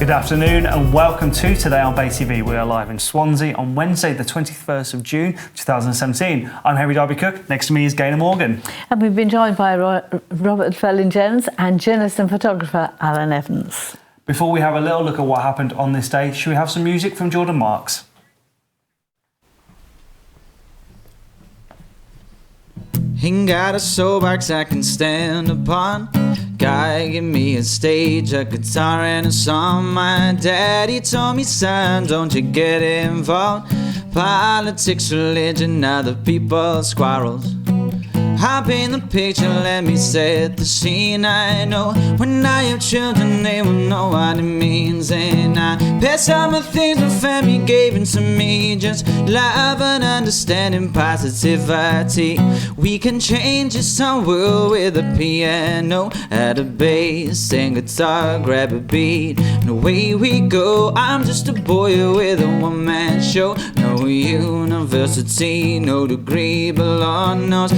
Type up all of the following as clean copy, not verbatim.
Good afternoon and welcome to Today on BayTV. We are live in Swansea on Wednesday the 21st of June 2017. I'm Henry Darby-Cook, next to me is Gaynor Morgan. And we've been joined by Robert Fellin-Jones and journalist and photographer Alan Evans. Before we have a little look at what happened on this day, should we have some music from Jordan Marks? Ain't got a soapbox I can stand upon. Guy, give me a stage, a guitar and a song. My daddy told me, son, don't you get involved. Politics, religion, other people's quarrels. I paint the picture, let me set the scene. I know when I have children they will know what it means. And I pass on my things my family gave it to me. Just love and understanding, positivity. We can change this whole world with a piano, add a bass and guitar, grab a beat, and away we go. I'm just a boy with a one-man show. No university, no degree, but Lord knows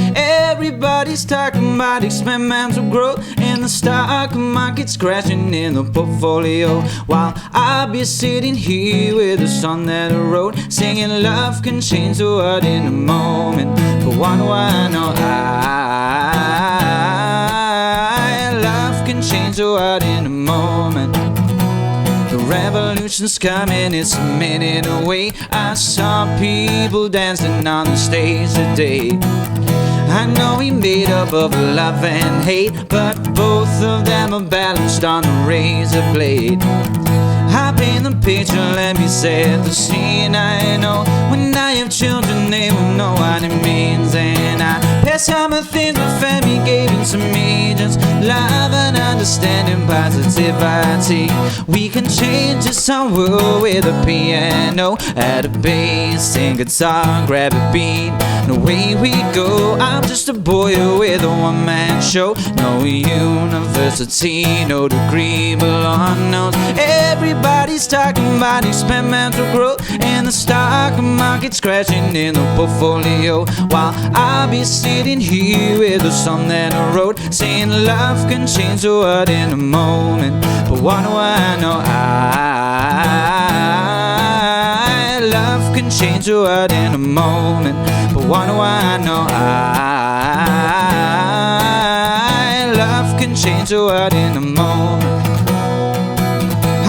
everybody's talking about experimental growth, and the stock market's crashing in the portfolio. While I'll be sitting here with a song that I wrote, singing love can change the world in a moment. But what do I know? Love can change the world in a moment. The revolution's coming, it's a minute away. I saw people dancing on the stage today. I know we made up of love and hate, but both of them are balanced on a razor blade. I paint the picture, let me set the scene. I know when I have children they will know what it means. And I pass on my things my family gave it to me. Just love and understanding, positivity. We can change this whole world with a piano, add a bass and guitar, grab a beat, and away we go. I'm just a boy with a one-man show. No university, no degree, but Lord knows everybody's talking about experimental growth, and the stock market's crashing in the portfolio. While I'll be sitting here with a song that I wrote, saying love can change the world in a moment. But what do I know? Love can change the world in a moment. But what do I know? Love can change the world in a moment.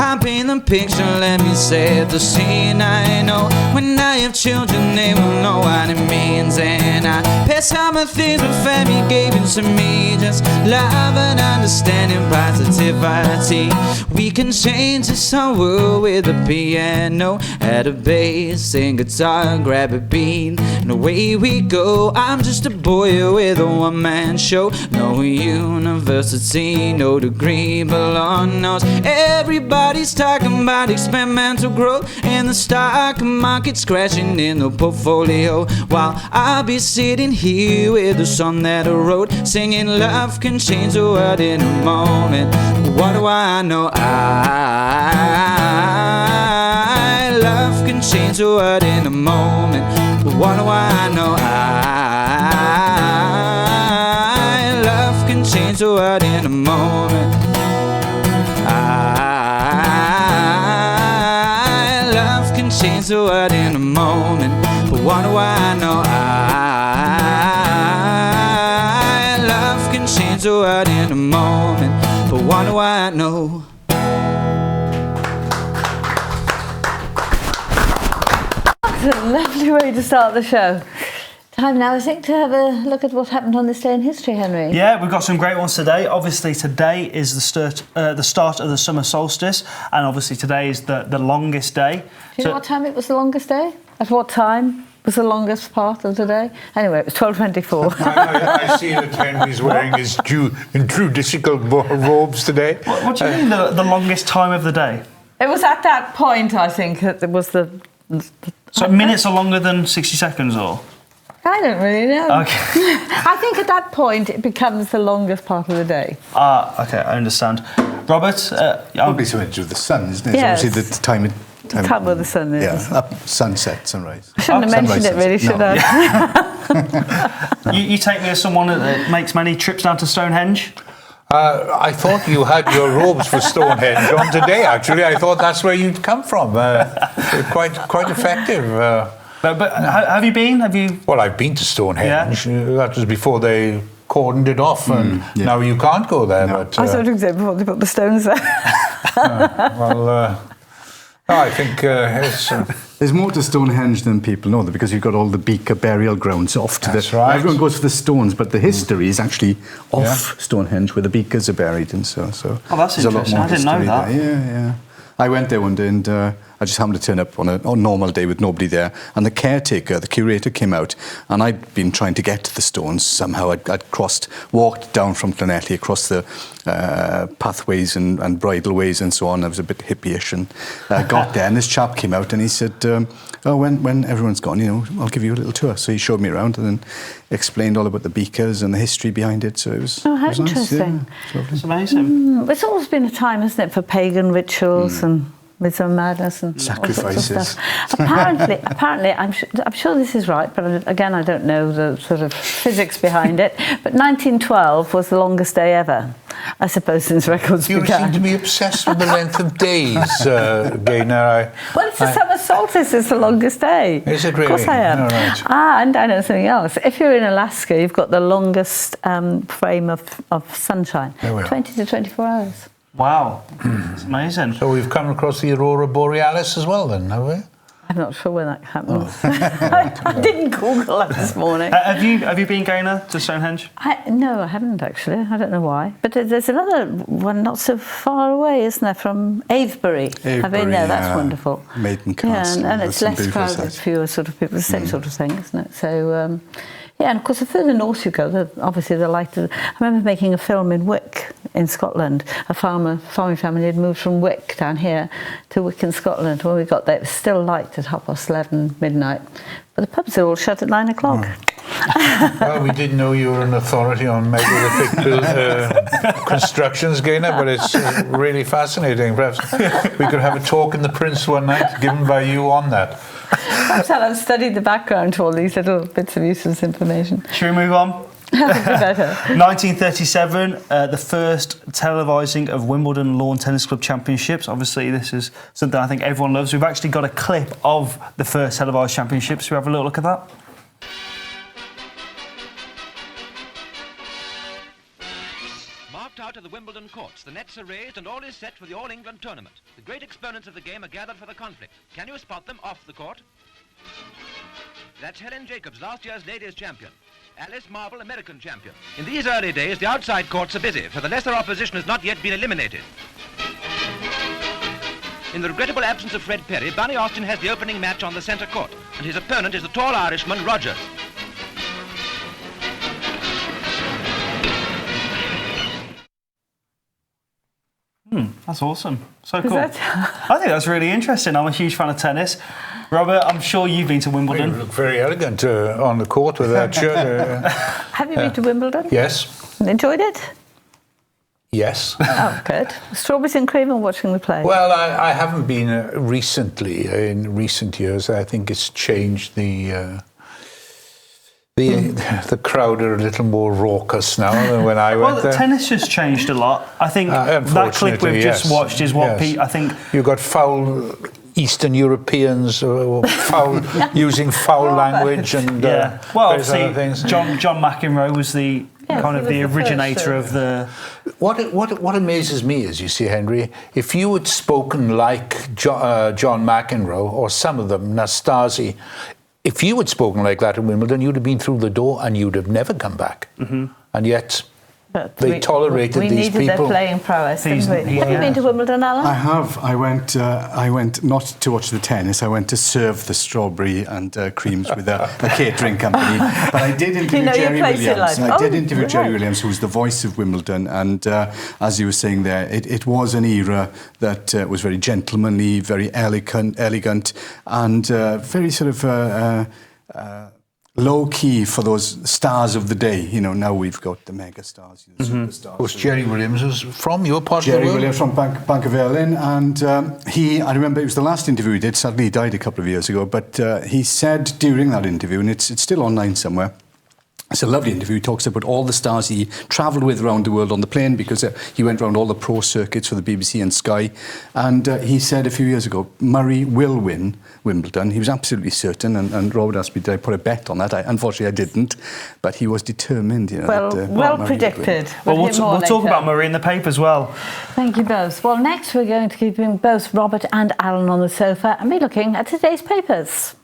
I paint the picture, let me set the scene. I know when I have children they will know what it means. And I pass on my things my family gave it to me. Just love and understanding, positivity. We can change this whole world with a piano, add a bass and guitar, grab a beat, and away we go. I'm just a boy with a one-man show. No university, no degree, but Lord knows everybody's talking about experimental growth, and the stock market's crashing in the portfolio. While I'll be sitting here with a song that I wrote, singing love can change the world in a moment. What do I know? Love can change the world in a moment. But what do I know? Love can change the world in a moment. Love can change the world in a moment. But what do I know? Love can change the world in a moment. But what do I know? That's a lovely way to start the show. Time now, I think, to have a look at what happened on this day in history, Henry. Yeah, we've got some great ones today. Obviously, today is the start of the summer solstice, and obviously today is the longest day. Do you know what time it was the longest day? At what time was the longest part of the day? Anyway, it was 12:24. I see that Henry's wearing his traditional robes today. What do you mean the longest time of the day? It was at that point, I think, that it was the... So minutes are longer than 60 seconds, or? I don't really know. Okay. I think at that point it becomes the longest part of the day. Okay, I understand. Robert? Probably something to do with the sun, isn't it? Yes. It's obviously the time Where the sun is. Yeah, up, sunset, sunrise. I shouldn't have mentioned it really, should I? You take me as someone that makes many trips down to Stonehenge? I thought you had your robes for Stonehenge on today, actually. I thought that's where you'd come from. Quite effective. But have you been? Well, I've been to Stonehenge. That was before they cordoned it off, and now you can't go there. No. But, I thought it was before they put the stones there. I think it's... There's more to Stonehenge than people know, because you've got all the beaker burial grounds off to right. Everyone goes for the stones, but the history is actually off Stonehenge, where the beakers are buried, and so. Oh, that's interesting. I didn't know that. Yeah. I went there one day, and I just happened to turn up on a normal day with nobody there, and the caretaker, the curator, came out, and I'd been trying to get to the stones somehow. I'd walked down from Llanelli across the pathways and bridleways and so on. I was a bit hippie-ish, and got there, and this chap came out, and he said, when everyone's gone, I'll give you a little tour. So he showed me around and then explained all about the beakers and the history behind it. So it was, how it was interesting. Nice. Yeah, it's amazing. It's always been a time, hasn't it, for pagan rituals and Midsummer Madness and sacrifices. All sorts of stuff. Apparently, I'm sure this is right, but again, I don't know the sort of physics behind it. But 1912 was the longest day ever, I suppose, since records You began. seem to be obsessed with the length of days, Gaynor. Well, it's the summer solstice. It's the longest day. Is it really? Of course I am. All right. And I know something else. If you're in Alaska, you've got the longest frame of sunshine, 20 to 24 hours. Wow, it's amazing. So we've come across the Aurora Borealis as well, then, have we? I'm not sure when that happens. I didn't Google that this morning. Have you been, Gaynor, to Stonehenge? No, I haven't actually. I don't know why. But there's another one not so far away, isn't there, from Avebury? I've been there. That's wonderful. Maiden Castle. Yeah, and it's less crowded, fewer sort of people. The same sort of thing, isn't it? So. And of course, the further north you go, obviously the lighter. I remember making a film in Wick in Scotland. A farming family had moved from Wick down here to Wick in Scotland. When we got there, it was still light at 11:30, midnight. But the pubs are all shut at 9 o'clock. Well, we didn't know you were an authority on megalithic constructions, Gaynor, but it's really fascinating. Perhaps we could have a talk in the Prince one night, given by you on that. Perhaps I've studied the background to all these little bits of useless information. Should we move on? That'd be better. 1937, the first televising of Wimbledon Lawn Tennis Club Championships. Obviously, this is something I think everyone loves. We've actually got a clip of the first televised championships. Should we have a little look at that? Marked out of the Wimbledon courts, the nets are raised and all is set for the All-England tournament. The great exponents of the game are gathered for the conflict. Can you spot them off the court? That's Helen Jacobs, last year's ladies' champion. Alice Marble, American champion. In these early days, the outside courts are busy, for the lesser opposition has not yet been eliminated. In the regrettable absence of Fred Perry, Barney Austin has the opening match on the centre court, and his opponent is the tall Irishman, Rogers. That's awesome. So cool. I think that's really interesting. I'm a huge fan of tennis. Robert, I'm sure you've been to Wimbledon. You look very elegant on the court with that shirt. Have you been to Wimbledon? Yes. Enjoyed it? Yes. Oh, good. Strawberries and cream or watching the play? Well, I haven't been recently. In recent years, I think it's changed. The crowd are a little more raucous now than when I went there. Well, tennis has changed a lot. I think that clip we've just watched is what I think... You've got foul Eastern Europeans using foul language and various other things. John McEnroe was the originator of the... What amazes me is, you see, Henry, if you had spoken like John McEnroe or some of them, Nastasi, if you had spoken like that in Wimbledon, you'd have been through the door and you'd have never come back. Mm-hmm. And yet... But they tolerated these people. We needed their playing prowess, didn't we? Have you been to Wimbledon, Alan? I have. I went not to watch the tennis. I went to serve the strawberry and creams with a catering company. But I did interview Jerry Williams. I did interview Jerry Williams, who was the voice of Wimbledon. And as you were saying there, it was an era that was very gentlemanly, very elegant, and very sort of... low-key for those stars of the day. You know, now we've got the mega stars, the superstars. Of course, Jerry Williams was from your part of the Jerry world? Williams from Bank of Ireland, and I remember it was the last interview he did. Sadly, he died a couple of years ago, but he said during that interview, and it's still online somewhere, It's a lovely interview. He talks about all the stars he travelled with around the world on the plane, because he went around all the pro circuits for the BBC and Sky. And he said a few years ago, Murray will win Wimbledon. He was absolutely certain. And Robert asked me, did I put a bet on that? Unfortunately, I didn't. But he was determined. You know, well, that, well predicted. Well, we'll talk about Murray in the paper as well. Thank you both. Well, next we're going to keep both Robert and Alan on the sofa and be looking at today's papers.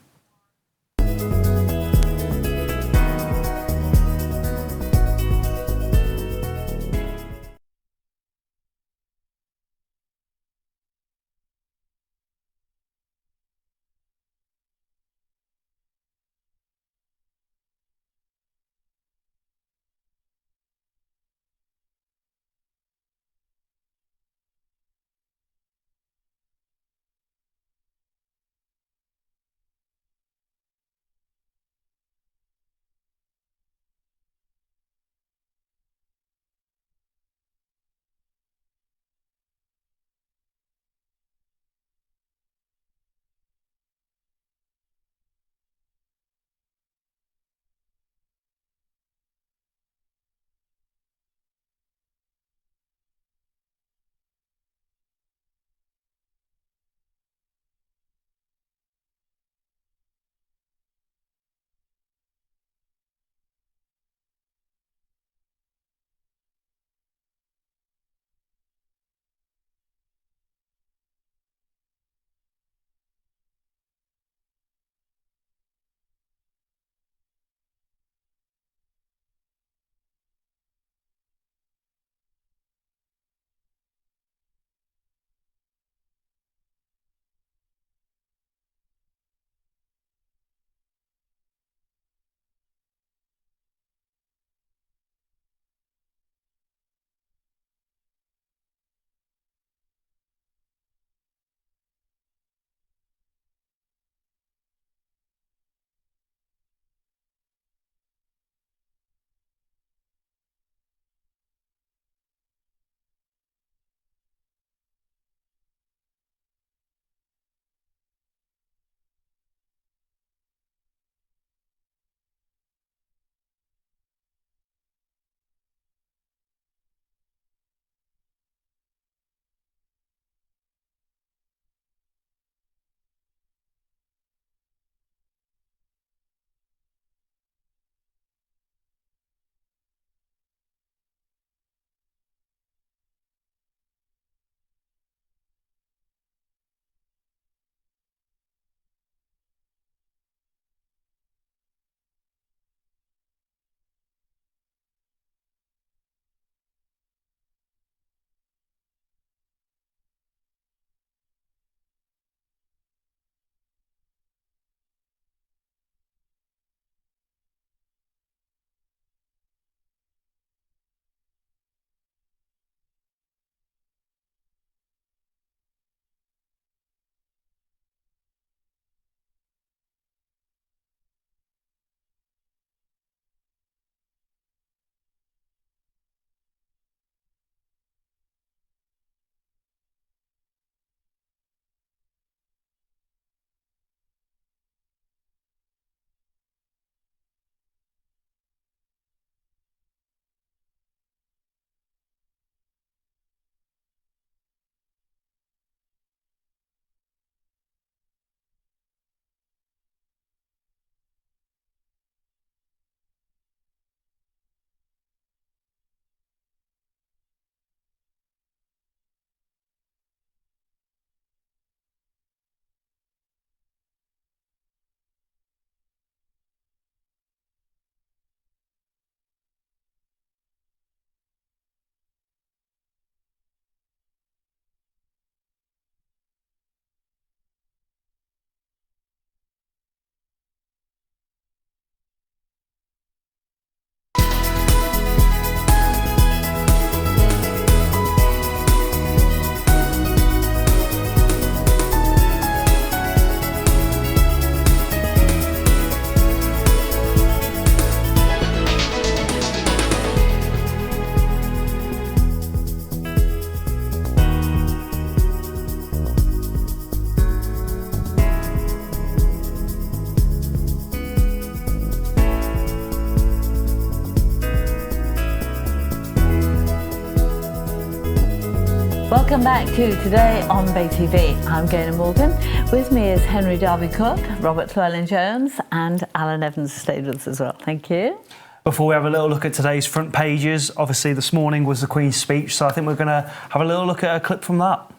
Welcome back to Today on BayTV. I'm Gaynor Morgan. With me is Henry Darby-Cook, Robert Llewellyn-Jones and Alan Evans stayed with us as well. Thank you. Before we have a little look at today's front pages, obviously this morning was the Queen's speech, so I think we're going to have a little look at a clip from that.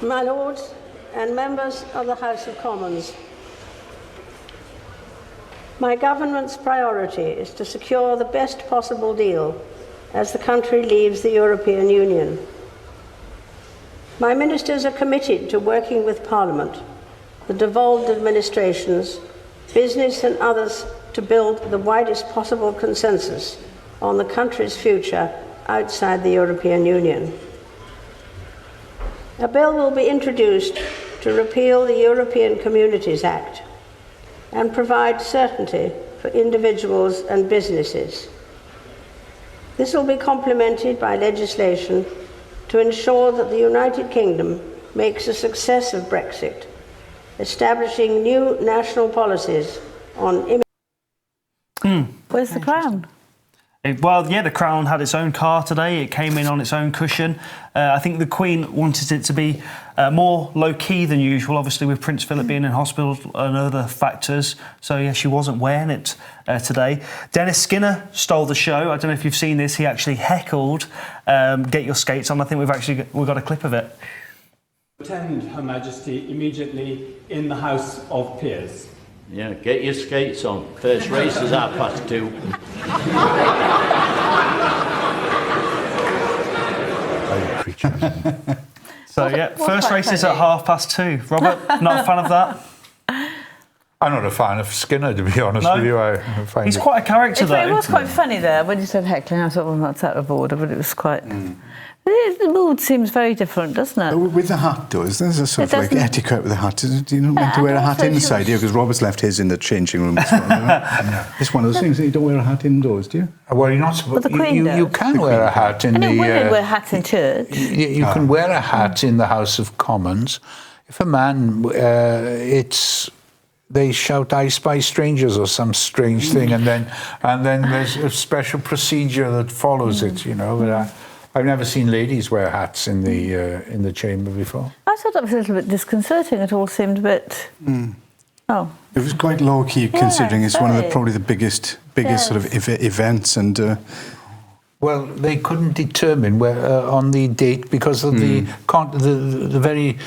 My Lords and members of the House of Commons, my government's priority is to secure the best possible deal as the country leaves the European Union. My ministers are committed to working with Parliament, the devolved administrations, business and others to build the widest possible consensus on the country's future outside the European Union. A bill will be introduced to repeal the European Communities Act and provide certainty for individuals and businesses. This will be complemented by legislation to ensure that the United Kingdom makes a success of Brexit, establishing new national policies on Where's the Crown? Well, yeah, the Crown had its own car today. It came in on its own cushion. I think the Queen wanted it to be more low-key than usual, obviously with Prince Philip being in hospital and other factors. So, yeah, she wasn't wearing it today. Dennis Skinner stole the show. I don't know if you've seen this. He actually heckled Get Your Skates On. I think we've got a clip of it. Attend Her Majesty immediately in the House of Peers. Yeah, get your skates on. First race is 2:30. So, yeah, first race is at 2:30. Robert, not a fan of that? I'm not a fan of Skinner, to be honest with you. I find He's quite a character, though. It was quite funny there when you said heckling. I thought, well, that's out of order, but it was quite... The mood seems very different, doesn't it? With the hat, though, there's a sort of like etiquette with the hat. Do you not meant to wear a hat inside here? Because Robert's left his in the changing room as well. It's one of those things that you don't wear a hat indoors, do you? Well, you're not supposed. But the Queen you can wear a hat in I know the. women wear hats in church. You can wear a hat in the House of Commons. If a man, they shout "I spy strangers" or some strange thing, and then there's a special procedure that follows it. You know, but I've never seen ladies wear hats in the chamber before. I thought that was a little bit disconcerting. It all seemed a bit... Oh. It was quite low-key, considering it's one of probably the biggest sort of events and... Well, they couldn't determine where on the date because of the very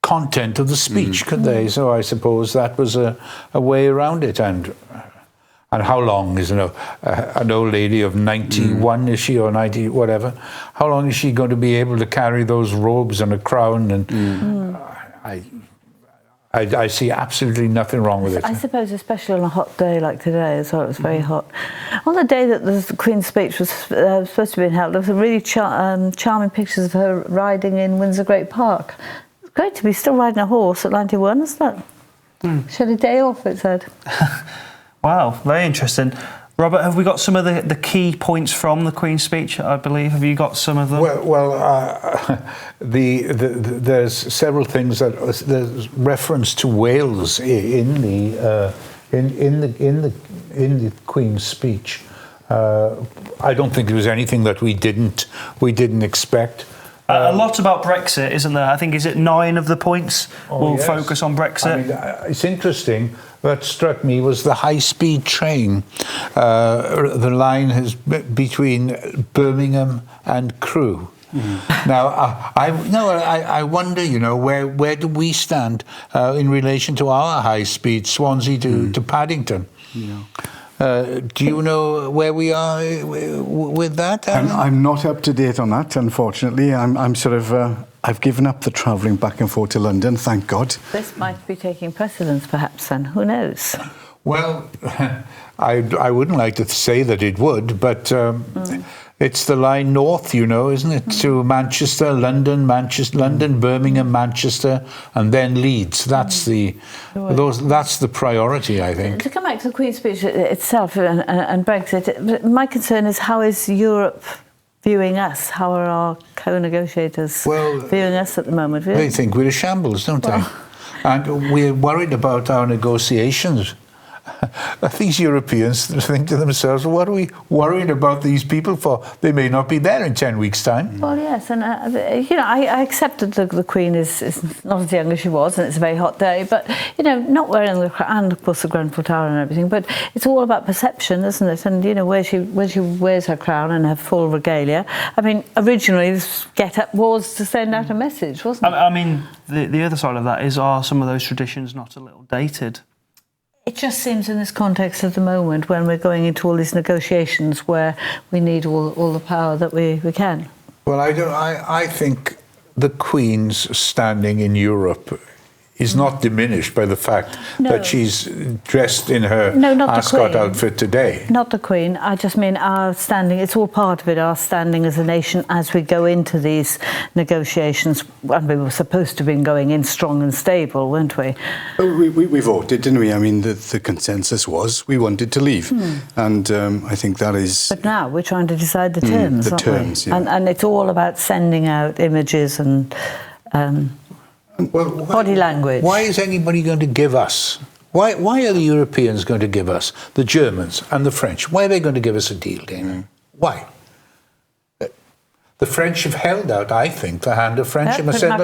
content of the speech, could they? So I suppose that was a way around it. And how long is an old lady of 91, is she, or 90, whatever? How long is she going to be able to carry those robes and a crown? And I see absolutely nothing wrong with it. I suppose, especially on a hot day like today as well, it was very hot. On the day that the Queen's speech was supposed to be held, there was some really charming pictures of her riding in Windsor Great Park. It's great to be still riding a horse at 91, isn't it? She had a day off, it said. Wow, very interesting. Robert, have we got some of the key points from the Queen's speech, I believe? Have you got some of them? There's several things that there's reference to Wales in the Queen's speech. I don't think there was anything that we didn't expect. A lot about Brexit, isn't there? I think, is it 9 of the points will focus on Brexit? I mean, it's interesting. What struck me was the high-speed train. The line is between Birmingham and Crewe. Now, I wonder, where do we stand in relation to our high-speed Swansea to Paddington? Do you know where we are with that? I'm not up to date on that, unfortunately. I'm sort of... I've given up the travelling back and forth to London, thank God. This might be taking precedence, perhaps, then. Who knows? Well, I wouldn't like to say that it would, but it's the line north, isn't it? To Manchester, London, Birmingham, Manchester, and then Leeds. That's that's the priority, I think. To come back to the Queen's speech itself and Brexit, my concern is, how is Europe viewing us? How are our co-negotiators viewing us at the moment? They think we're a shambles, don't they? And we're worried about our negotiations. These Europeans think to themselves, what are we worried about these people for? They may not be there in 10 weeks' time. Well, yes, and I accept that the Queen is not as young as she was, and it's a very hot day, but, not wearing the crown, and of course the Grenfell Tower and everything, but it's all about perception, isn't it? And, where she wears her crown and her full regalia. I mean, originally this get-up was to send out a message, wasn't it? I mean, the other side of that is, are some of those traditions not a little dated? It just seems in this context at the moment, when we're going into all these negotiations where we need all the power that we can. Well, I think the Queen's standing in Europe is not diminished by the fact that she's dressed in her ascot outfit today. Not the Queen. I just mean our standing. It's all part of it, our standing as a nation as we go into these negotiations. And we were supposed to have been going in strong and stable, weren't we? We voted, didn't we? I mean, the consensus was we wanted to leave. And I think that is... But now we're trying to decide the terms, aren't we? Yeah. And it's all about sending out images and... body language. Why is anybody going to give us? Why are the Europeans going to give us, the Germans and the French? Why are they going to give us a deal, Dana? Why? The French have held out, I think, the hand of friendship and said,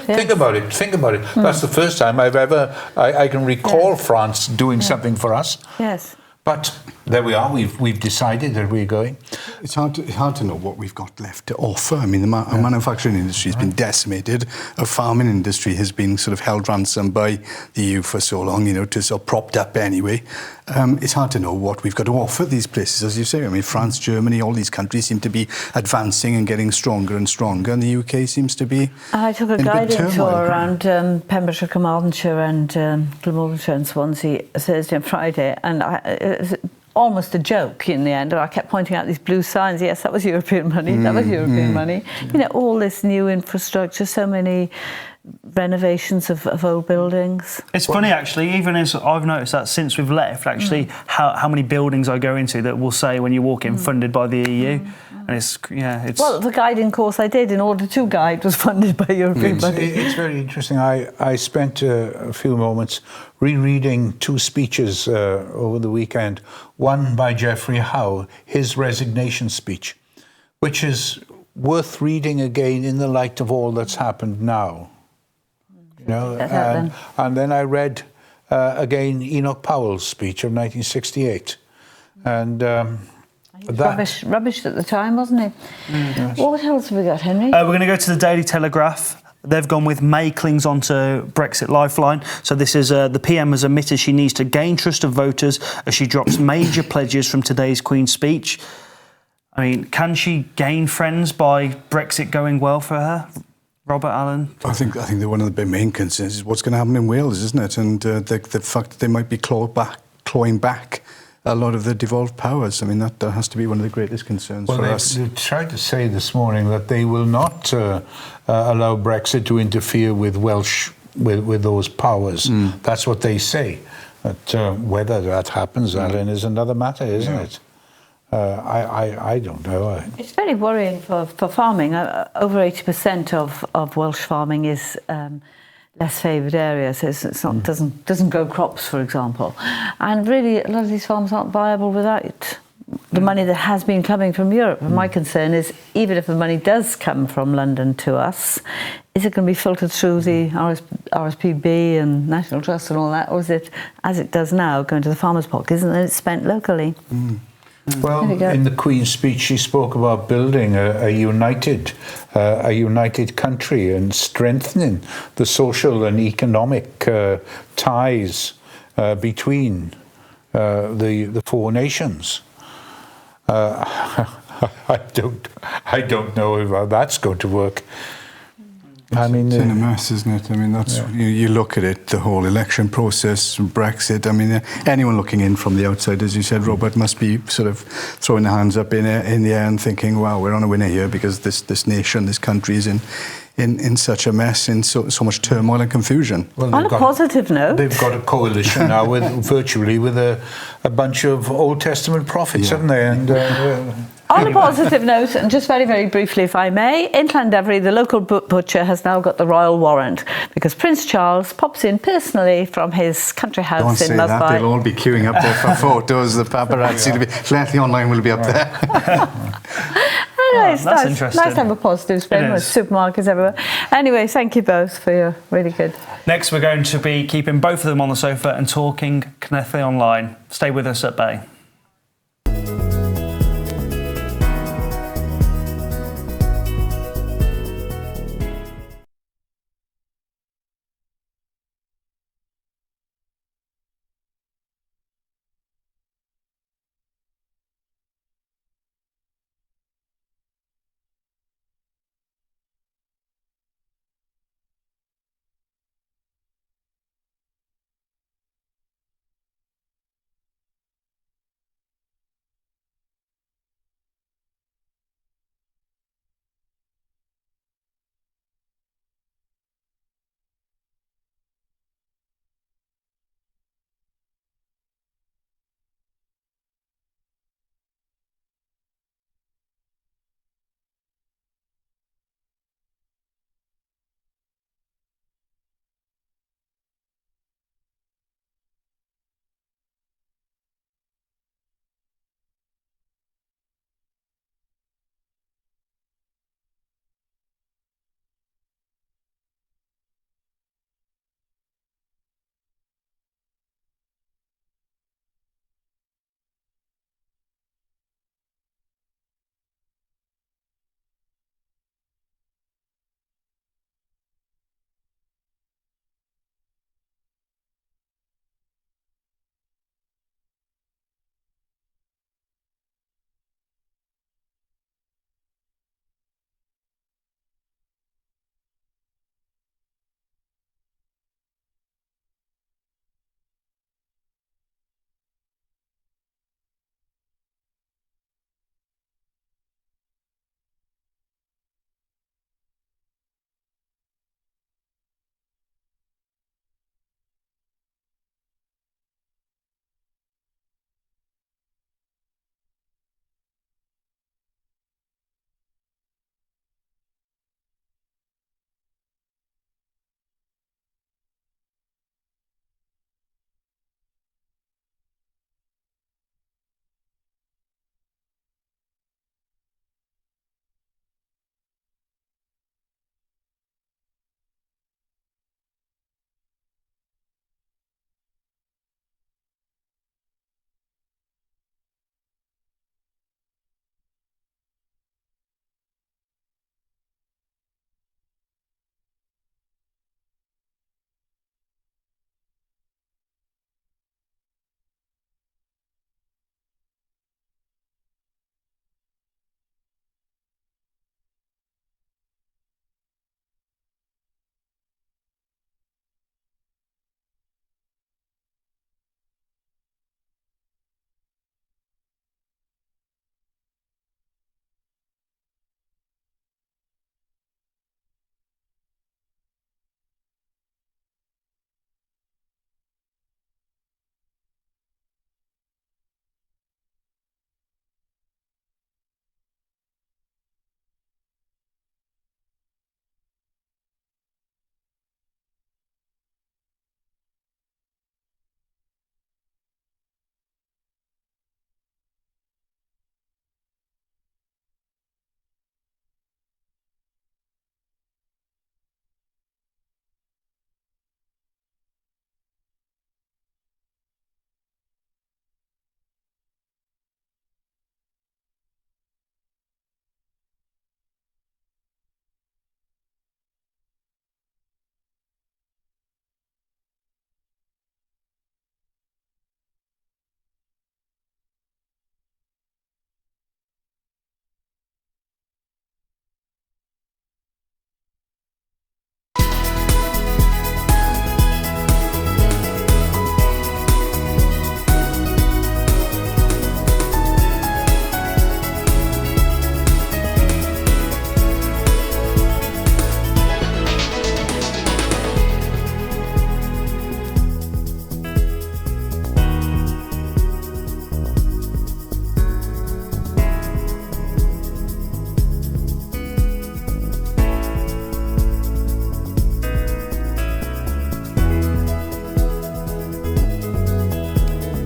think about it. That's the first time I can recall France doing something for us. Yes. But there we are. We've decided that we're going. It's hard to know what we've got left to offer. I mean, our manufacturing industry has been decimated. Our farming industry has been sort of held ransom by the EU for so long, to sort of propped up anyway. It's hard to know what we've got to offer these places, as you say. I mean, France, Germany, all these countries seem to be advancing and getting stronger and stronger, and the UK seems to be. I took a guiding tour around Pembrokeshire, Carmarthenshire, and Glamorganshire and Swansea Thursday and Friday, and it was almost a joke in the end. I kept pointing out these blue signs. Yes, that was European money. That was European money. All this new infrastructure, so many renovations of old buildings. It's funny, actually, even as I've noticed that since we've left, actually, how many buildings I go into that will say when you walk in, funded by the EU. And it's. Well, the guiding course I did in order to guide was funded by European money. It's very interesting. I spent a few moments rereading two speeches over the weekend. One by Geoffrey Howe, his resignation speech, which is worth reading again in the light of all that's happened now. And then I read again Enoch Powell's speech of 1968, and rubbish at the time, wasn't it? Yes. What else have we got, Henry? We're going to go to the Daily Telegraph. They've gone with May clings on to Brexit lifeline. So this is the PM has admitted she needs to gain trust of voters as she drops major pledges from today's Queen's speech. I mean, can she gain friends by Brexit going well for her? Robert Allen? I think that one of the main concerns is what's going to happen in Wales, isn't it? And the fact that they might be clawing back a lot of the devolved powers. I mean, that has to be one of the greatest concerns for us. They tried to say this morning that they will not allow Brexit to interfere with Welsh, with those powers. That's what they say. But whether that happens, Alan, is another matter, isn't it? I don't know. It's very worrying for farming. Over 80% of Welsh farming is less favoured areas. It's not doesn't grow crops, for example, and really a lot of these farms aren't viable without the money that has been coming from Europe. And my concern is, even if the money does come from London to us, is it going to be filtered through the RSPB and National Trust and all that, or is it, as it does now, going to the farmers' pockets and then it's spent locally? Well, in the Queen's speech, she spoke about building a united country and strengthening the social and economic ties between the four nations. I don't know how that's going to work. I mean, it's in a mess, isn't it? I mean, that's you look at it, the whole election process, Brexit. I mean, anyone looking in from the outside, as you said, Robert, must be sort of throwing their hands up in the air and thinking, "Wow, we're on a winner here," because this nation, this country is in such a mess, in so much turmoil and confusion. Well, on a positive note, they've got a coalition now with a bunch of Old Testament prophets, haven't they? And On a positive note, and just very, very briefly, if I may, in Llandovery, the local butcher has now got the royal warrant because Prince Charles pops in personally from his country house Don't in say Mouthby. that. They'll all be queuing up there for photos. The paparazzi will be. Plenty online will be up there. Anyway, it's that's nice. interesting. Nice to have a positive spin with supermarkets everywhere. Anyway, thank you both for your really good. Next, we're going to be keeping both of them on the sofa and talking Connectly Online. Stay with us at Bay.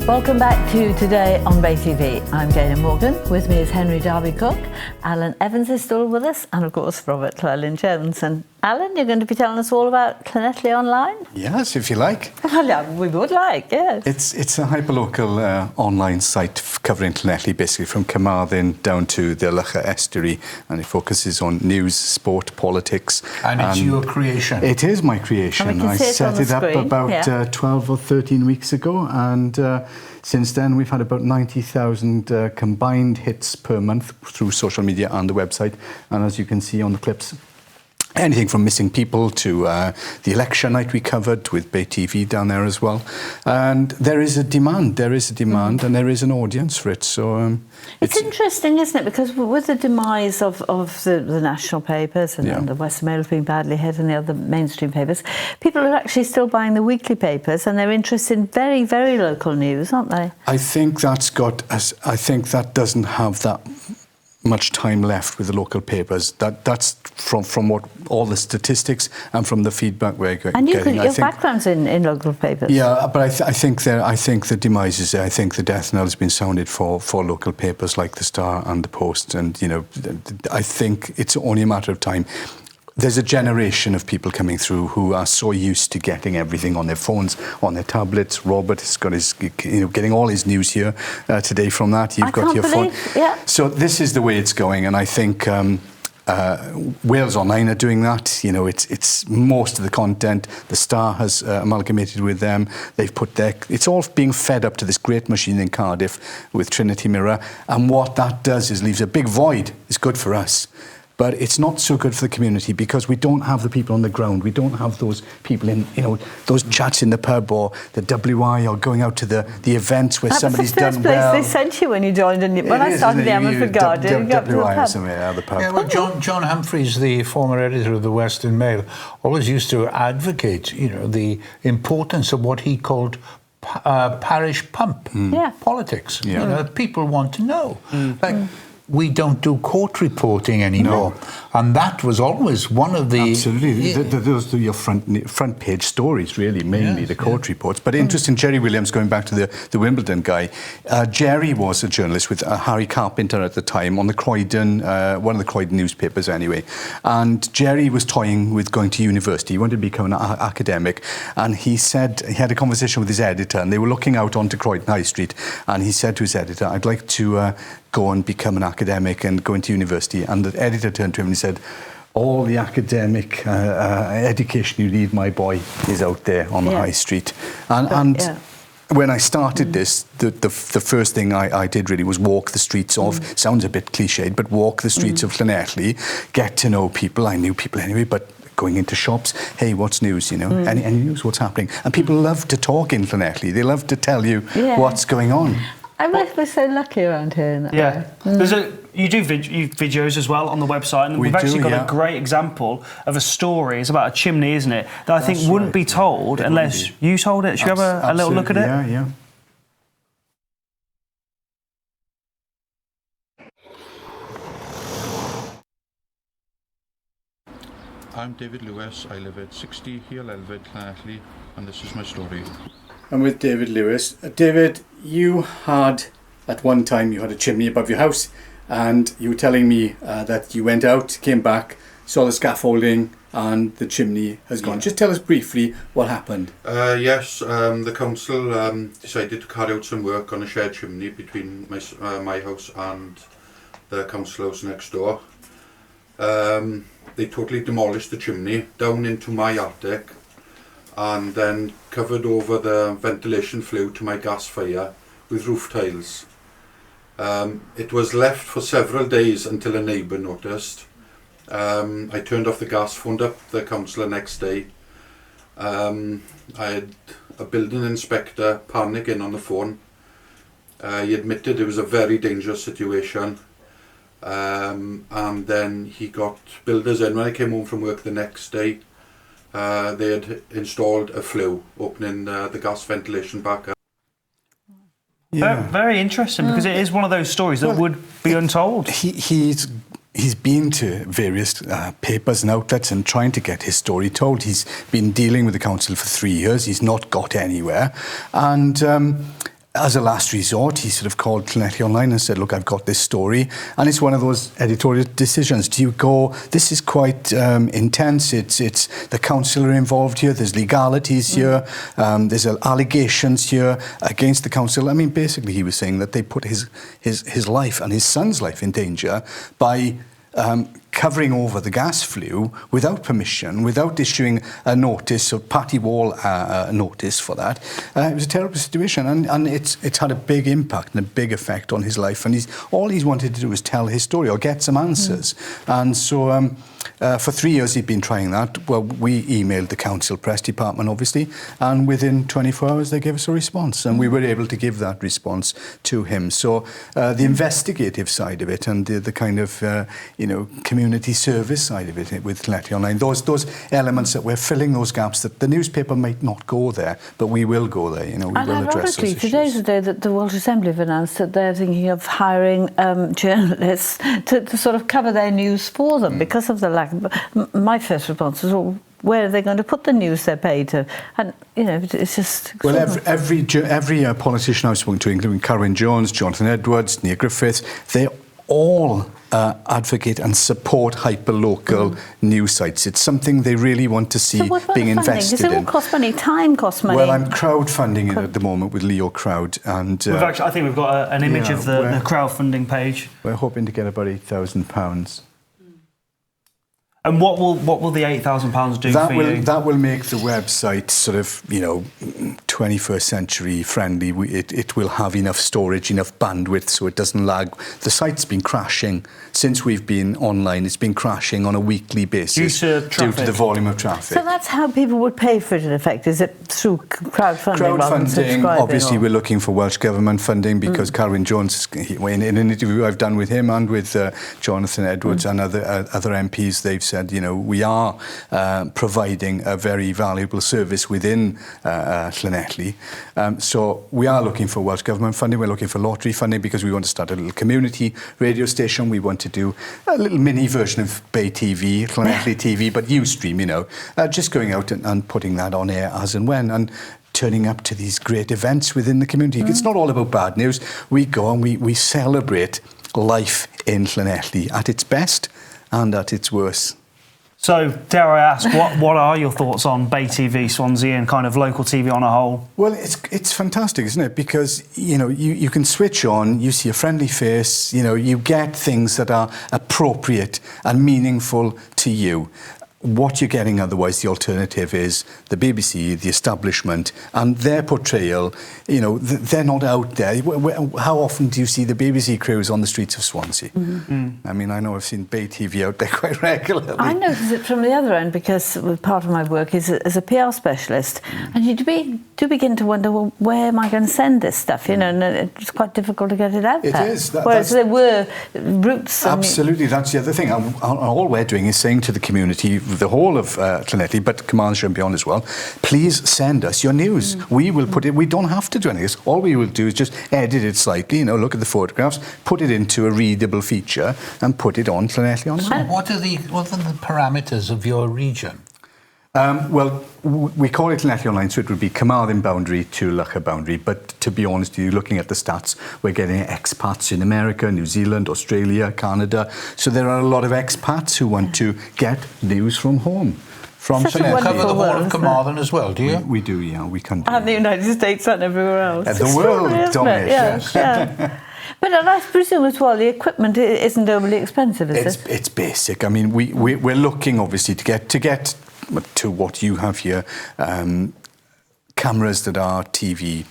Welcome back to Today on BayTV. I'm Dana Morgan. With me is Henry Darby-Cook. Alan Evans is still with us, and of course Robert Llewellyn-Jones. And Alan, you're going to be telling us all about Llanelli Online? Yes, if you like. Well, yeah, we would like, yes. It's a hyperlocal online site covering Llanelli, basically from Carmarthen down to the Lycha estuary, and it focuses on news, sport, politics. And it's your creation. It is my creation. And we can see it set on it the up screen. about 12 or 13 weeks ago, and since then we've had about 90,000 combined hits per month through social media and the website. And as you can see on the clips, anything from missing people to the election night we covered with BayTV down there as well. And there is a demand, and there is an audience for it. So it's interesting, isn't it? Because with the demise of the national papers and the Western Mail being badly hit and the other mainstream papers, people are actually still buying the weekly papers, and they're interested in very, very local news, aren't they? I think that doesn't have that much time left with the local papers. That's from what all the statistics and from the feedback we're getting. And your background's in local papers. Yeah, but I think the demise is there. I think the death knell has been sounded for local papers like the Star and the Post, and I think it's only a matter of time. There's a generation of people coming through who are so used to getting everything on their phones, on their tablets. Robert has got his, getting all his news here today from that. You've got your phone. Yeah. So this is the way it's going, and I think Wales Online are doing that. It's most of the content. The Star has amalgamated with them. They've put it's all being fed up to this great machine in Cardiff with Trinity Mirror, and what that does is leaves a big void. It's good for us, but it's not so good for the community because we don't have the people on the ground. We don't have those people in, those chats in the pub or the WI or going out to the events where somebody's done well. That was the first place they sent you when you joined. When I started the Ammanford Guardian, WI or somewhere, the pub. Yeah, well, John Humphreys, the former editor of the Western Mail, always used to advocate, the importance of what he called parish pump politics. People want to know. We don't do court reporting anymore, and that was always one of the those are your front page stories, really, mainly the court reports. But interesting, Jerry Williams, going back to the Wimbledon guy, Jerry was a journalist with Harry Carpenter at the time on the Croydon, one of the Croydon newspapers anyway, and Jerry was toying with going to university. He wanted to become an academic, and he said he had a conversation with his editor, and they were looking out onto Croydon High Street, and he said to his editor, "I'd like to go and become an academic and go into university." And the editor turned to him and he said, "All the academic education you need, my boy, is out there on the high street." And when I started this, the first thing I did really was walk the streets of, sounds a bit cliched, but walk the streets of Llanelli, get to know people. I knew people anyway, but going into shops, hey, what's news, any news, what's happening? And people love to talk in Llanelli. They love to tell you what's going on. We're so lucky around here. In that way. You do videos as well on the website, and we've actually got a great example of a story. It's about a chimney, isn't it? That I think wouldn't be told unless you told it. Should we have a little look at it? Yeah. I'm David Lewis. I live at 60 Hill Elford, Llanelli, and this is my story. I'm with David Lewis. David, you had, at one time, you had a chimney above your house, and you were telling me that you went out, came back, saw the scaffolding, and the chimney has gone. Just tell us briefly what happened. Yes, the council decided to carry out some work on a shared chimney between my house and the council house next door. They totally demolished the chimney down into my attic, and then covered over the ventilation flue to my gas fire with roof tiles. It was left for several days until a neighbour noticed. I turned off the gas, phoned up the councillor next day. I had a building inspector panicking on the phone. He admitted it was a very dangerous situation. And then he got builders in. When I came home from work the next day, they had installed a flue, opening the gas ventilation back up. Very interesting, because it is one of those stories that would be untold. He's been to various papers and outlets and trying to get his story told. He's been dealing with the council for 3 years. He's not got anywhere. And as a last resort, he sort of called Llanelli Online and said, look, I've got this story. And it's one of those editorial decisions. Do you go, this is quite intense. It's the council are involved here. There's legalities here. There's allegations here against the council. I mean, basically, he was saying that they put his life and his son's life in danger by covering over the gas flue without permission, without issuing a notice or party wall notice for that. It was a terrible situation, and it's had a big impact and a big effect on his life. And all he's wanted to do is tell his story or get some answers. And so for 3 years he'd been trying that. Well, we emailed the council press department, obviously, and within 24 hours they gave us a response, and we were able to give that response to him. So the investigative side of it and the kind of community service side of it with Llanelli Online, those elements that we're filling those gaps that the newspaper might not go there, but we will go there. We will address those issues. Today's the day that the Welsh Assembly have announced that they're thinking of hiring journalists to sort of cover their news for them because of the lack. My first response was, well, where are they going to put the news they're paid to? And, it's just... Well, every politician I've spoken to, including Carwyn Jones, Jonathan Edwards, Neil Griffiths, they all advocate and support hyper-local news sites. It's something they really want to see being invested in. Does it all cost money? Time costs money? Well, I'm crowdfunding it at the moment with Leo Crowd. And I think we've got an image of the crowdfunding page. We're hoping to get about £8,000. And what will the £8,000 do for you? That will make the website sort of 21st century friendly. It will have enough storage, enough bandwidth, so it doesn't lag. The site's been crashing since we've been online. It's been crashing on a weekly basis due to the volume of traffic. So that's how people would pay for it, in effect. Is it through crowdfunding? Crowdfunding. Obviously, we're looking for Welsh Government funding because Carwyn Jones, in an interview I've done with him and with Jonathan Edwards and other MPs, they've said, we are providing a very valuable service within Llanelli. So we are looking for Welsh Government funding. We're looking for lottery funding because we want to start a little community radio station. We want to do a little mini version of BayTV, Llanelli TV, but Ustream, just going out and putting that on air as and when. And turning up to these great events within the community. It's not all about bad news. We go and we celebrate life in Llanelli at its best and at its worst. So, dare I ask, what are your thoughts on BayTV Swansea and kind of local TV on a whole? Well, it's fantastic, isn't it? Because, you can switch on, you see a friendly face, you get things that are appropriate and meaningful to you. What you're getting otherwise, the alternative is the BBC, the establishment, and their portrayal, they're not out there. How often do you see the BBC crews on the streets of Swansea? I mean, I know I've seen BayTV out there quite regularly. I notice it from the other end because part of my work is as a PR specialist, and you do begin to wonder, well, where am I going to send this stuff? And it's quite difficult to get it out there. It is. Whereas there were routes. Absolutely, that's the other thing. All we're doing is saying to the community, the whole of Llanelli, but Carmarthenshire and beyond as well, please send us your news. We will put it, we don't have to do anything. All we will do is just edit it slightly, look at the photographs, put it into a readable feature and put it on Llanelli Online. So what are the parameters of your region? Well, we call it Llanelli Online, so it would be Carmarthen boundary to Loughor boundary. But to be honest with you, looking at the stats, we're getting expats in America, New Zealand, Australia, Canada. So there are a lot of expats who want to get news from home. So you cover the whole of Carmarthen as well, do you? We do, yeah, we can do. And the United States and everywhere else. The world, Dominic, yes. Yeah. But I presume as well the equipment isn't overly expensive, is it? It's basic. I mean, we're looking obviously to get to what you have here, cameras that are TV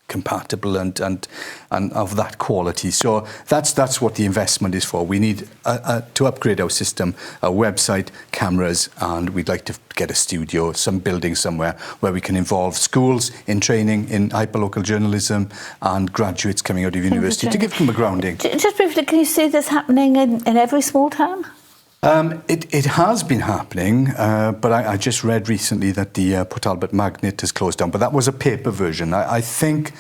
compatible and of that quality. So that's what the investment is for. We need to upgrade our system, our website, cameras, and we'd like to get a studio, some building somewhere where we can involve schools in training in hyperlocal journalism and graduates coming out of university to give them a grounding. Just briefly, can you see this happening in every small town? It has been happening, but I just read recently that the Port Talbot Magnet has closed down, but that was a paper version. I think,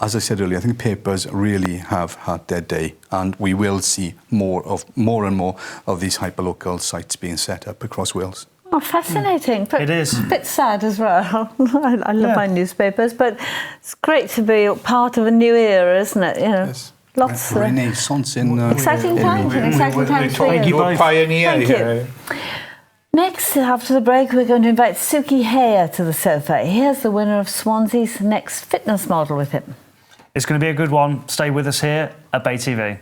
as I said earlier, I think papers really have had their day, and we will see more and more of these hyperlocal sites being set up across Wales. Oh, fascinating. But It is. a bit sad as well. I love my newspapers, but it's great to be part of a new era, isn't it? You know, Yes. lots of Renaissance in... exciting times and exciting times for you. You're a pioneer. Thank you. Next, after the break, we're going to invite Suki Hayer to the sofa. Here's the winner of Swansea's next fitness model with him. It's going to be a good one. Stay with us here at BayTV.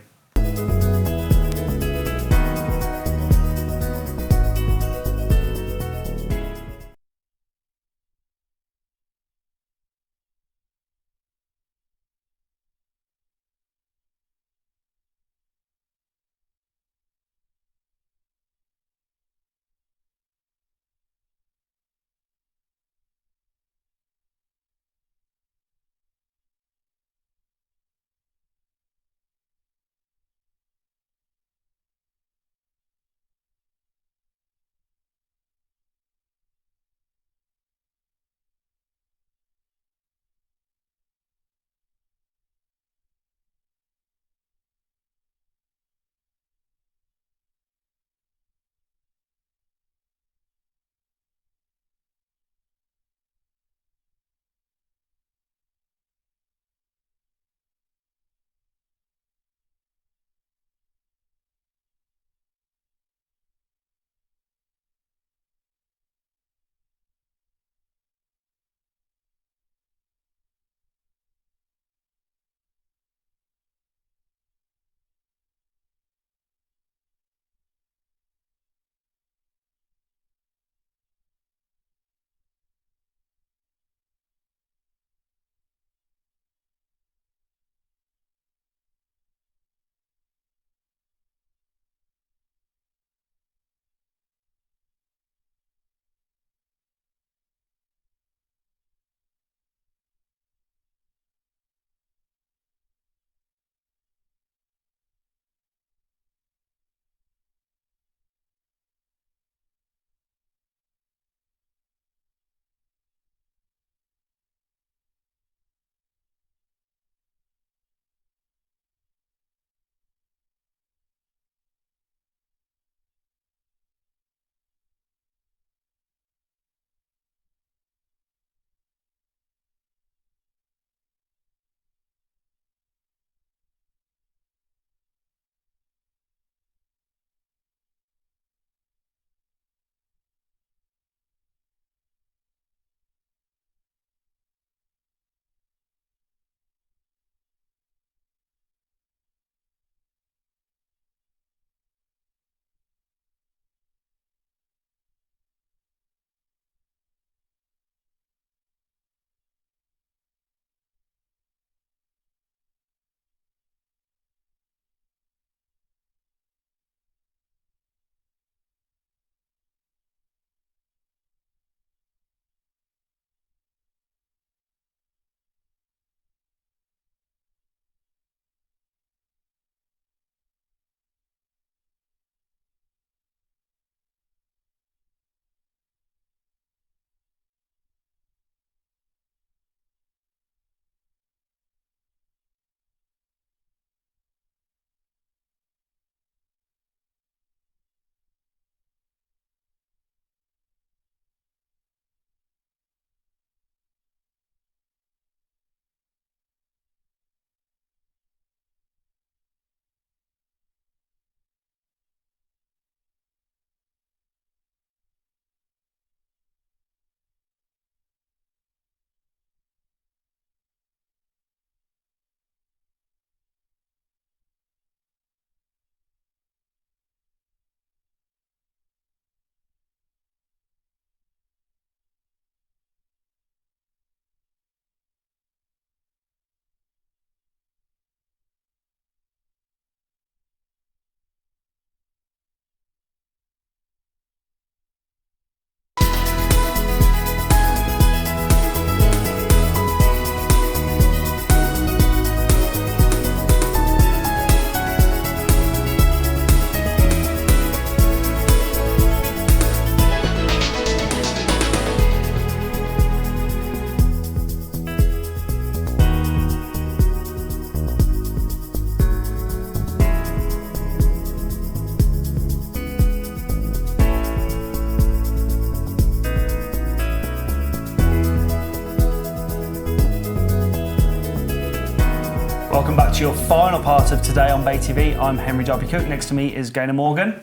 Welcome back to your final part of Today on BayTV. I'm Henry Darby Cook. Next to me is Gaynor Morgan.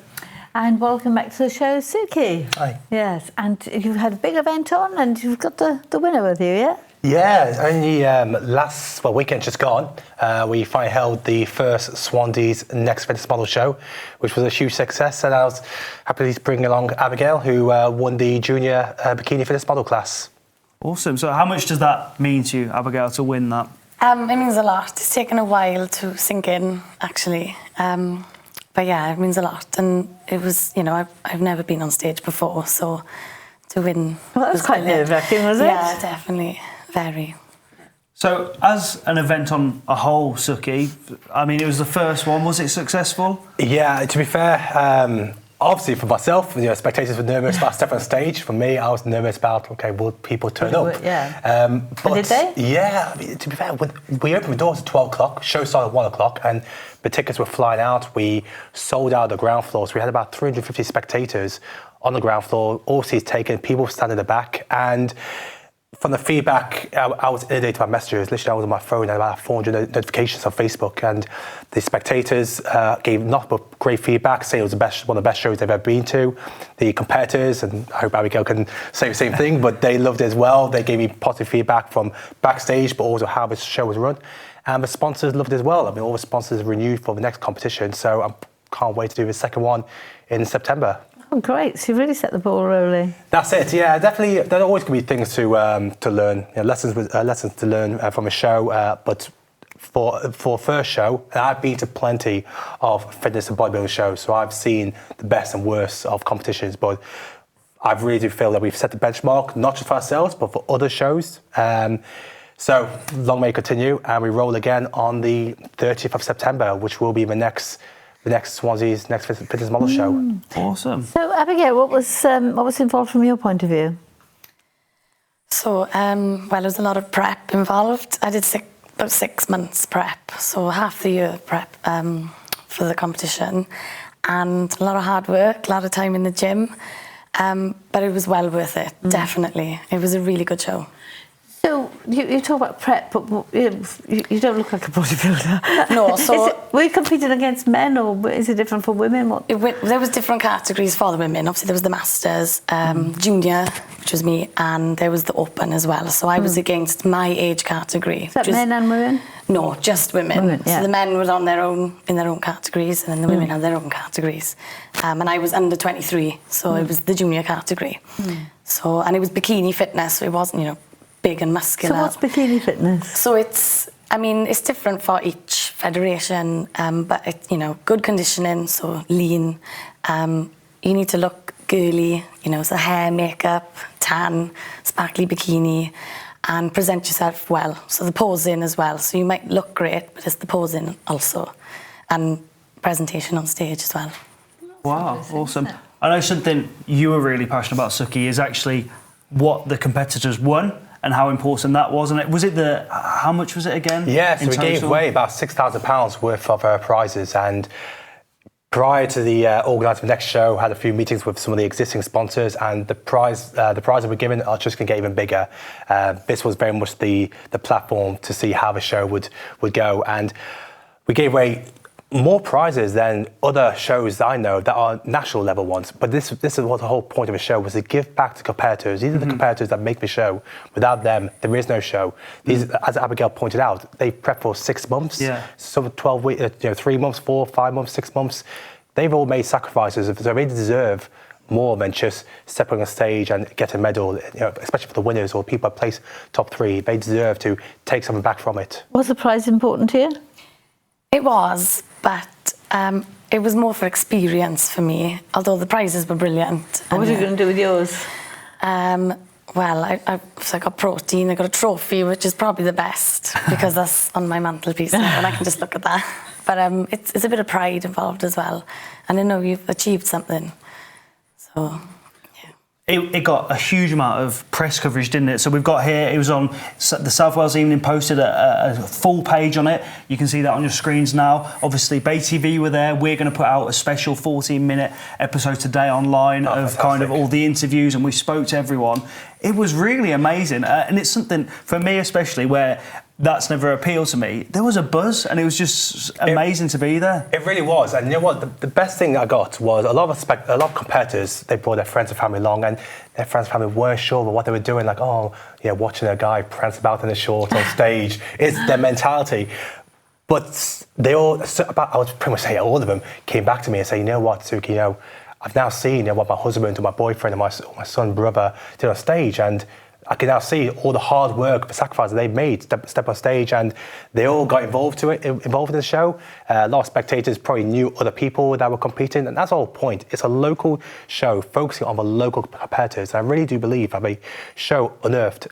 And welcome back to the show, Suki. Hi. Yes, and you've had a big event on and you've got the winner with you, yeah? Yeah, only weekend just gone, we finally held the first Swansea's Next Fitness Model Show, which was a huge success, and I was happy to bring along Abigail, who won the junior bikini fitness model class. Awesome. So how much does that mean to you, Abigail, to win that? It means a lot. It's taken a while to sink in, actually. But yeah, it means a lot. And it was, I've never been on stage before, so to win... Well, that was quite nerve-wracking, was it? Yeah, definitely. Very. So, as an event on a whole, Suki, I mean, it was the first one. Was it successful? Yeah, to be fair, obviously for myself, spectators were nervous about stepping on stage. For me, I was nervous about, will people turn up? Yeah. But did they? Yeah, I mean, to be fair, we opened the doors at 12 o'clock, show started at 1 o'clock, and the tickets were flying out. We sold out the ground floor, so we had about 350 spectators on the ground floor, all seats taken, people standing in the back, and from the feedback, I was inundated by messages. Literally, I was on my phone, I had about 400 notifications on Facebook, and the spectators gave nothing but great feedback, saying it was one of the best shows they've ever been to. The competitors, and I hope Abigail can say the same thing, but they loved it as well. They gave me positive feedback from backstage, but also how the show was run. And the sponsors loved it as well. I mean, all the sponsors renewed for the next competition, so I can't wait to do the second one in September. Oh, great. So you really set the ball rolling. That's it, yeah, definitely. There are always going to be things to learn, lessons to learn from a show, but for first show, I've been to plenty of fitness and bodybuilding shows, so I've seen the best and worst of competitions, but I really do feel that we've set the benchmark, not just for ourselves, but for other shows. So long may it continue, and we roll again on the 30th of September, which will be the next Swansea's Next Fitness Model Show. Awesome. So, Abigail, what was involved from your point of view? So, there was a lot of prep involved. I did about 6 months prep, so half the year prep for the competition, and a lot of hard work, a lot of time in the gym, but it was well worth it, definitely. It was a really good show. So you talk about prep, but you don't look like a bodybuilder. No, so... were you competing against men, or is it different for women? There was different categories for the women. Obviously, there was the Masters, Junior, which was me, and there was the Open as well. So I was against my age category. Is that men and women? No, just women. Yeah. So the men were in their own categories, and then the women had their own categories. And I was under 23, so it was the junior category. So, and it was bikini fitness, so it wasn't, big and muscular. So what's bikini fitness? So it's different for each federation, but it's, good conditioning, so lean. You need to look girly, so hair, makeup, tan, sparkly bikini, and present yourself well. So the posing as well. So you might look great, but it's the posing also, and presentation on stage as well. Wow, awesome. I know something you were really passionate about, Suki, is actually what the competitors won and how important that was. And how much was it again? Yeah, so we gave away about £6,000 worth of prizes, and prior to the organising of the next show, had a few meetings with some of the existing sponsors, and the prize that we're given are just going to get even bigger. This was very much the platform to see how the show would go, and we gave away more prizes than other shows that I know that are national level ones. But this is what the whole point of the show was, to give back to competitors. These are the competitors that make the show. Without them, there is no show. These, as Abigail pointed out, they prep for 6 months. Yeah. Some 12 weeks, 3 months, 4, 5 months, 6 months. They've all made sacrifices, so they deserve more than just stepping on stage and get a medal, especially for the winners or people that place top 3. They deserve to take something back from it. Was the prize important to you? It was, but it was more for experience for me, although the prizes were brilliant. What were you going to do with yours? I got protein, I got a trophy, which is probably the best, because that's on my mantelpiece now, and I can just look at that. But it's a bit of pride involved as well, and I know you've achieved something. So... It got a huge amount of press coverage, didn't it? So we've got here, it was on the South Wales Evening, posted a full page on it. You can see that on your screens now. Obviously, BayTV were there. We're going to put out a special 14-minute episode today online of kind of all the interviews, and we spoke to everyone. It was really amazing, and it's something for me especially where that's never appealed to me. There was a buzz, and it was just amazing to be there. It really was, and you know what? The best thing I got was a lot of competitors. They brought their friends and family along, and their friends and family weren't sure of what they were doing. Like, oh, yeah, watching a guy prance about in a short on stage. It's their mentality. But they all, I would pretty much say all of them, came back to me and say, you know what, Suki, you know, I've now seen what my husband and my boyfriend and my son, brother did on stage, and I can now see all the hard work, the sacrifice that they've made step on stage, and they all got involved in the show. A lot of spectators probably knew other people that were competing, and that's the whole point. It's a local show focusing on the local competitors. And I really do believe that the show unearthed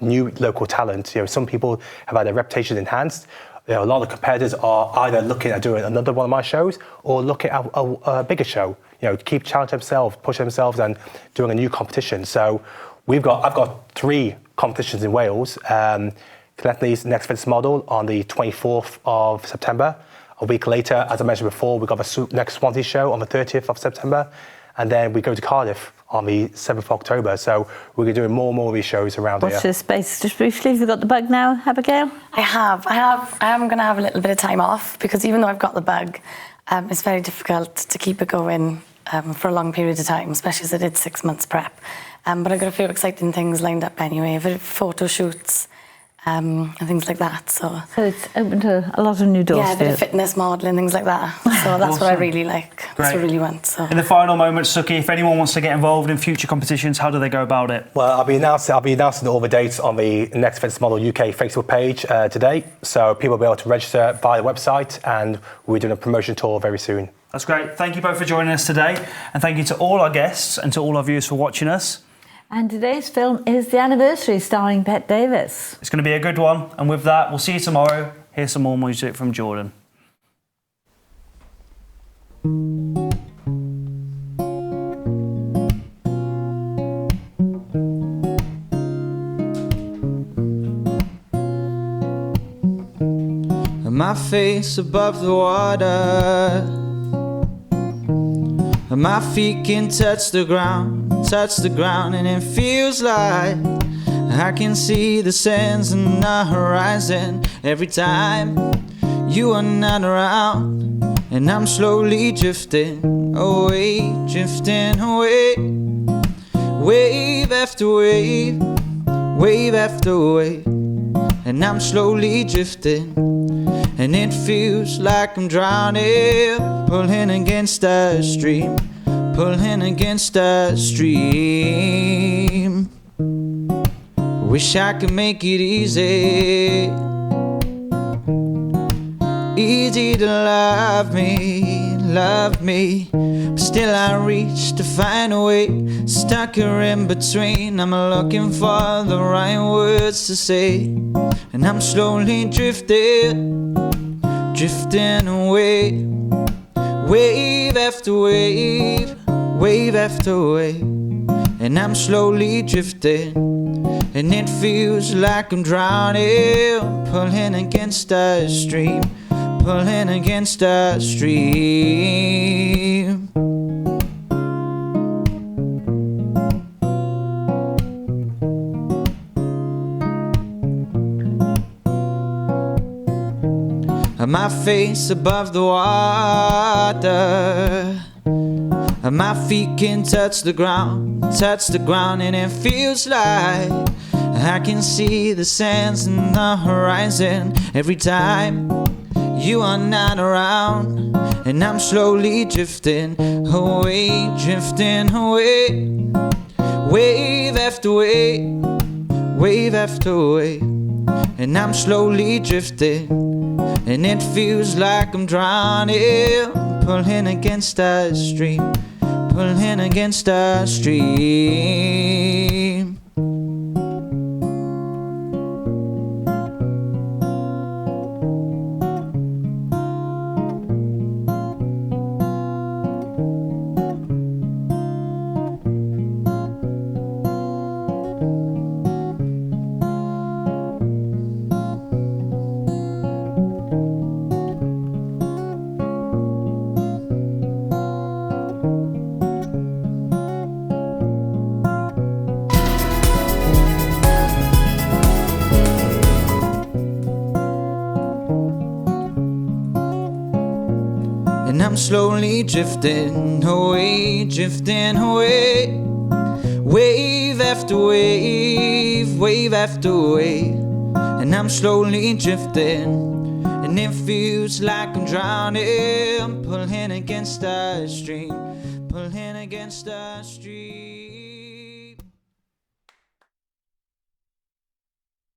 new local talent. You know, some people have had their reputation enhanced. You know, a lot of competitors are either looking at doing another one of my shows or looking at a bigger show. You know, to keep challenging themselves, pushing themselves, and doing a new competition. So I've got 3 competitions in Wales. Connectly's Next Fitness Model on the 24th of September. A week later, as I mentioned before, we've got the next Swansea show on the 30th of September. And then we go to Cardiff on the 7th of October. So we're doing more and more of these shows around here. Watch this space. Just briefly, have you got the bug now, Abigail? I am going to have a little bit of time off because even though I've got the bug, it's very difficult to keep it going for a long period of time, especially as I did 6 months prep. But I've got a few exciting things lined up anyway, photo shoots and things like that. So it's opened a lot of new doors. Yeah, a bit of fitness modelling, things like that. So that's Awesome. what I really like. Great. That's what I really want. So. In the final moments, Suki, if anyone wants to get involved in future competitions, how do they go about it? Well, I'll be announcing all the dates on the Next Fitness Model UK Facebook page today. So people will be able to register via the website, and we're doing a promotion tour very soon. That's great. Thank you both for joining us today. And thank you to all our guests and to all our viewers for watching us. And today's film is The Anniversary, starring Bette Davis. It's going to be a good one. And with that, we'll see you tomorrow. Here's some more music from Jordan. My face above the water, my feet can touch the ground, and it feels like I can see the sands on the horizon every time you are not around, and I'm slowly drifting away, wave after wave, wave after wave, and I'm slowly drifting, and it feels like I'm drowning, pulling against the stream, pulling against the stream. Wish I could make it easy, easy to love me, but still I reach to find a way, stuck here in between. I'm looking for the right words to say, and I'm slowly drifting away, wave after wave, wave after wave, and I'm slowly drifting, and it feels like I'm drowning, pulling against the stream, pulling against the stream. My face above the water, my feet can touch the ground, and it feels like I can see the sands in the horizon every time you are not around, and I'm slowly drifting away, wave after wave, wave after wave, and I'm slowly drifting, and it feels like I'm drowning, pulling against the stream, pulling against the stream. slowly drifting away, drifting away. Wave after wave, wave after wave. And I'm slowly drifting, and it feels like I'm drowning. Pulling against the stream, pulling against the stream.